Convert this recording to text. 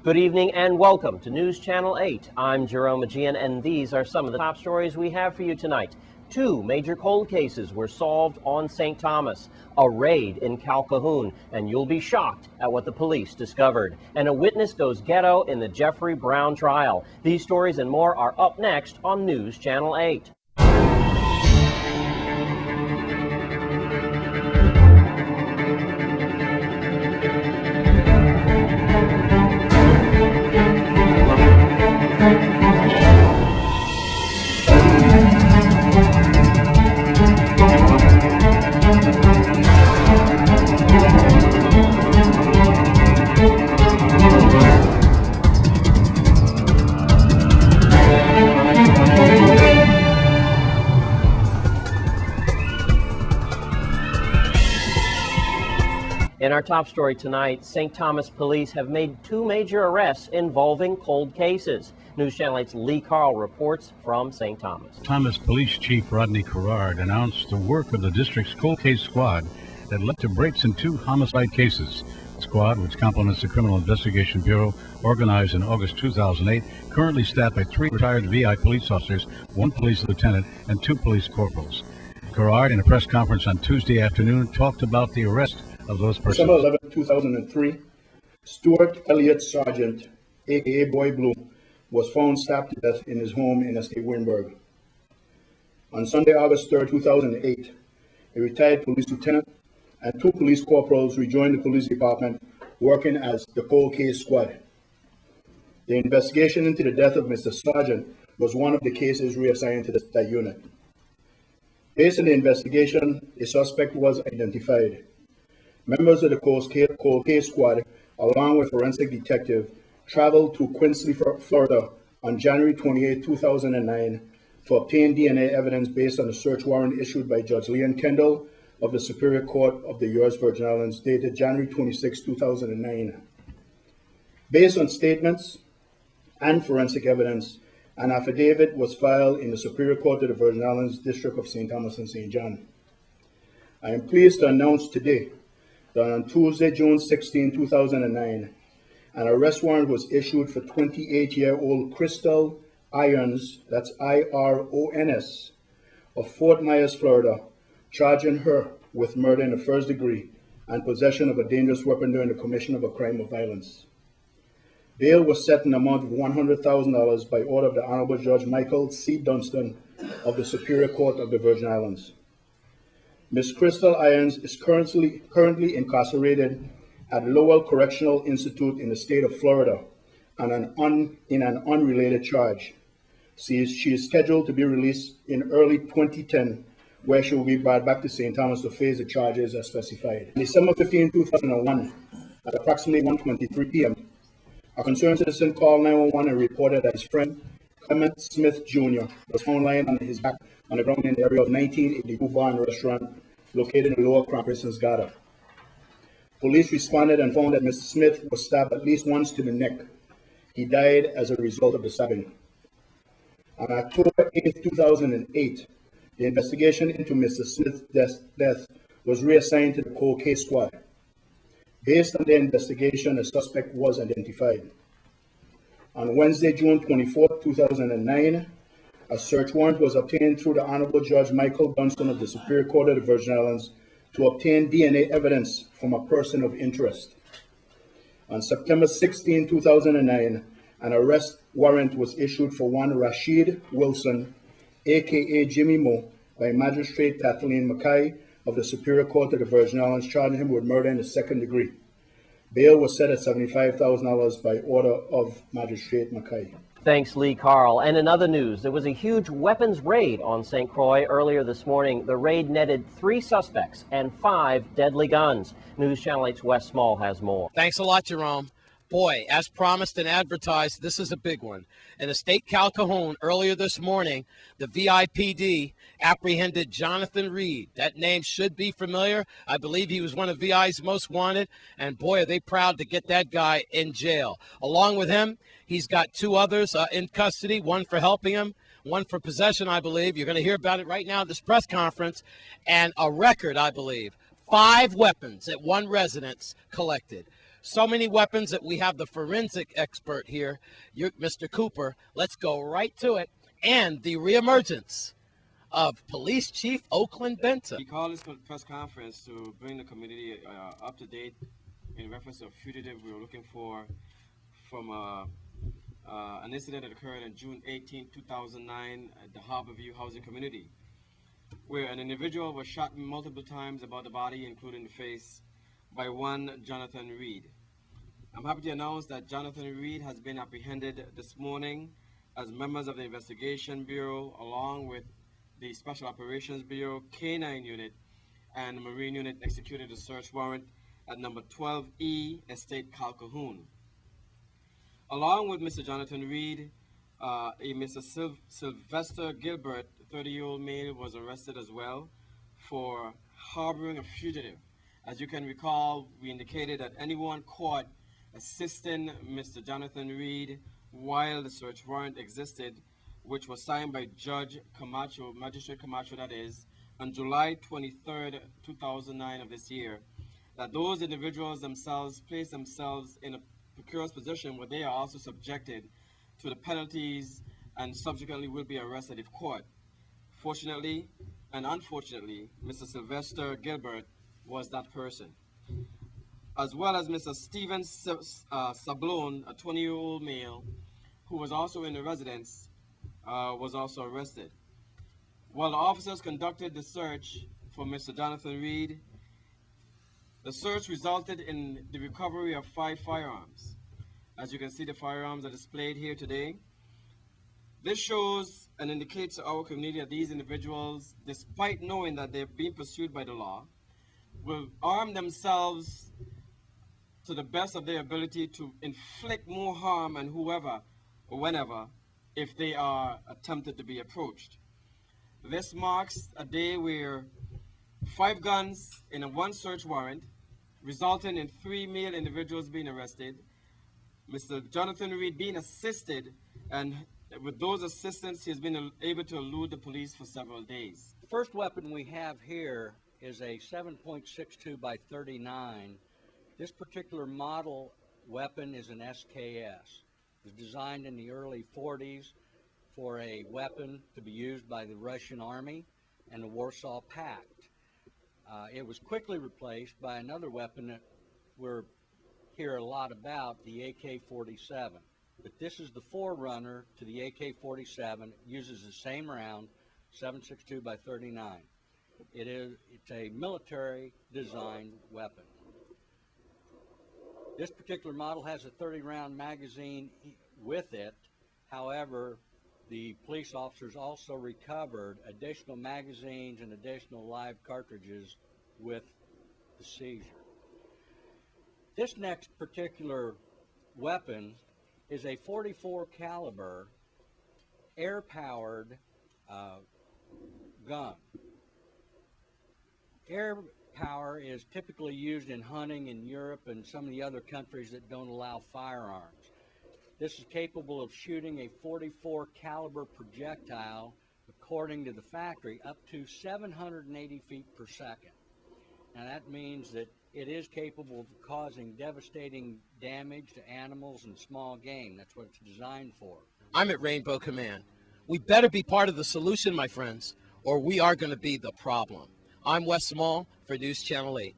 Good evening and welcome to News Channel 8. I'm Jerome Aegean, and these are some of the top stories we have for you tonight. Two major cold cases were solved on St. Thomas, a raid in Calhoun, and you'll be shocked at what the police discovered. And a witness goes ghetto in the Jeffrey Brown trial. These stories and more are up next on News Channel 8. In our top story tonight, St. Thomas police have made two major arrests involving cold cases. News Channel 8's Lee Carl reports from St. Thomas. Thomas Police Chief Rodney Carrard announced the work of the district's cold case squad that led to breaks in two homicide cases. The squad, which complements the Criminal Investigation Bureau, organized in August 2008, currently staffed by 3 retired VI police officers, 1 police lieutenant, and 2 police corporals. Carrard, in a press conference on Tuesday afternoon, talked about the arrest of those persons. December 11, 2003, Stuart Elliott Sargent, a.k.a. Boy Blue, was found stabbed to death in his home in Estate Wynberg. On Sunday, August 3, 2008, a retired police lieutenant and 2 police corporals rejoined the police department working as the cold case squad. The investigation into the death of Mr. Sargent was one of the cases reassigned to that unit. Based on the investigation, a suspect was identified. Members of the cold case squad, along with forensic detective, traveled to Quincy, Florida on January 28, 2009 to obtain DNA evidence based on a search warrant issued by Judge Leon Kendall of the Superior Court of the U.S. Virgin Islands dated January 26, 2009. Based on statements and forensic evidence, an affidavit was filed in the Superior Court of the Virgin Islands District of St. Thomas and St. John. I am pleased to announce today that on Tuesday, June 16, 2009, an arrest warrant was issued for 28-year-old Crystal Irons, that's I-R-O-N-S, of Fort Myers, Florida, charging her with murder in the first degree and possession of a dangerous weapon during the commission of a crime of violence. Bail was set in the amount of $100,000 by order of the Honorable Judge Michael C. Dunstan of the Superior Court of the Virgin Islands. Ms. Crystal Irons is currently incarcerated at Lowell Correctional Institute in the state of Florida in an unrelated charge. She is scheduled to be released in early 2010, where she will be brought back to St. Thomas to face the charges as specified. On December 15, 2001, at approximately 1:23 p.m., a concerned citizen called 911 and reported that his friend, Clement Smith Jr., was found lying on his back on the ground in the area of 1982 Bar and Restaurant located in the Lower Crown Prisons Gata. Police responded and found that Mr. Smith was stabbed at least once to the neck. He died as a result of the stabbing. On October 8, 2008, the investigation into Mr. Smith's death was reassigned to the cold case squad. Based on the investigation, a suspect was identified. On Wednesday, June 24, 2009, a search warrant was obtained through the Honorable Judge Michael Dunstan of the Superior Court of the Virgin Islands to obtain DNA evidence from a person of interest. On September 16, 2009, an arrest warrant was issued for one Rashid Wilson, aka Jimmy Mo, by Magistrate Kathleen Mackay of the Superior Court of the Virgin Islands, charging him with murder in the second degree. Bail was set at $75,000 by order of Magistrate Mackay. Thanks, Lee Carl. And in other news, there was a huge weapons raid on St. Croix earlier this morning. The raid netted 3 suspects and 5 deadly guns. News Channel 8's Wes Small has more. Thanks a lot, Jerome. Boy, as promised and advertised, this is a big one. In the state Calhoun earlier this morning, the VIPD apprehended Jonathan Reed. That name should be familiar. I believe he was one of VI's most wanted, and boy, are they proud to get that guy in jail. Along with him, he's got 2 others in custody, one for helping him, one for possession, I believe. You're going to hear about it right now at this press conference, and a record, I believe, 5 weapons at one residence collected. So many weapons that we have the forensic expert here, Mr. Cooper. Let's go right to it. And the reemergence of Police Chief Oakland Benton. He called this press conference to bring the community up to date in reference to a fugitive we were looking for from an incident that occurred on June 18, 2009 at the Harborview housing community, where an individual was shot multiple times about the body, including the face, by one Jonathan Reed. I'm happy to announce that Jonathan Reed has been apprehended this morning as members of the Investigation Bureau, along with the Special Operations Bureau, K-9 Unit, and Marine Unit executed a search warrant at number 12E Estate Calcahoon. Along with Mr. Jonathan Reed, a Mr. Sylvester Gilbert, 30-year-old male, was arrested as well for harboring a fugitive. As you can recall, we indicated that anyone caught assisting Mr. Jonathan Reed while the search warrant existed, which was signed by Judge Camacho, Magistrate Camacho that is, on July 23rd, 2009 of this year, that those individuals themselves place themselves in a precarious position where they are also subjected to the penalties and subsequently will be arrested if caught. Fortunately and unfortunately, Mr. Sylvester Gilbert was that person, as well as Mr. Stephen Sablon, a 20-year-old male who was also in the residence, was also arrested. While the officers conducted the search for Mr. Jonathan Reed, the search resulted in the recovery of 5 firearms. As you can see, the firearms are displayed here today. This shows and indicates to our community that these individuals, despite knowing that they're being pursued by the law, will arm themselves to the best of their ability to inflict more harm on whoever or whenever if they are attempted to be approached. This marks a day where 5 guns in a 1 search warrant, resulting in 3 male individuals being arrested, Mr. Jonathan Reed being assisted, and with those assistance, he has been able to elude the police for several days. The first weapon we have here is a 7.62 by 39. This particular model weapon is an SKS. It was designed in the early 40s for a weapon to be used by the Russian Army and the Warsaw Pact. It was quickly replaced by another weapon that we're hear a lot about, the AK-47. But this is the forerunner to the AK-47. It uses the same round, 7.62 by 39. It's a military designed weapon. This particular model has a 30-round magazine with it. However, the police officers also recovered additional magazines and additional live cartridges with the seizure. This next particular weapon is a 44 caliber air-powered gun. Air power is typically used in hunting in Europe and some of the other countries that don't allow firearms. This is capable of shooting a 44 caliber projectile, according to the factory, up to 780 feet per second. Now that means that it is capable of causing devastating damage to animals and small game. That's what it's designed for. I'm at Rainbow Command. We better be part of the solution, my friends, or we are going to be the problem. I'm Wes Small for News Channel 8.